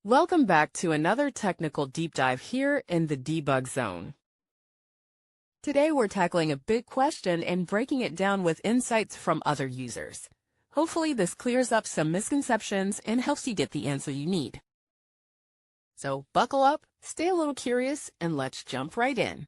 Welcome back to another technical deep dive here in the debug zone. Today we're tackling a big question and breaking it down with insights from other users. Hopefully this clears up some misconceptions and helps you get the answer you need. So buckle up, stay a little curious, and let's jump right in.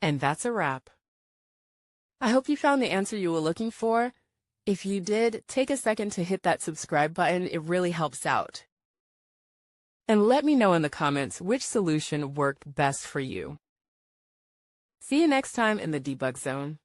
And that's a wrap. I hope you found the answer you were looking for. If you did, take a second to hit that subscribe button. It really helps out. And let me know in the comments which solution worked best for you. See you next time in the debug zone.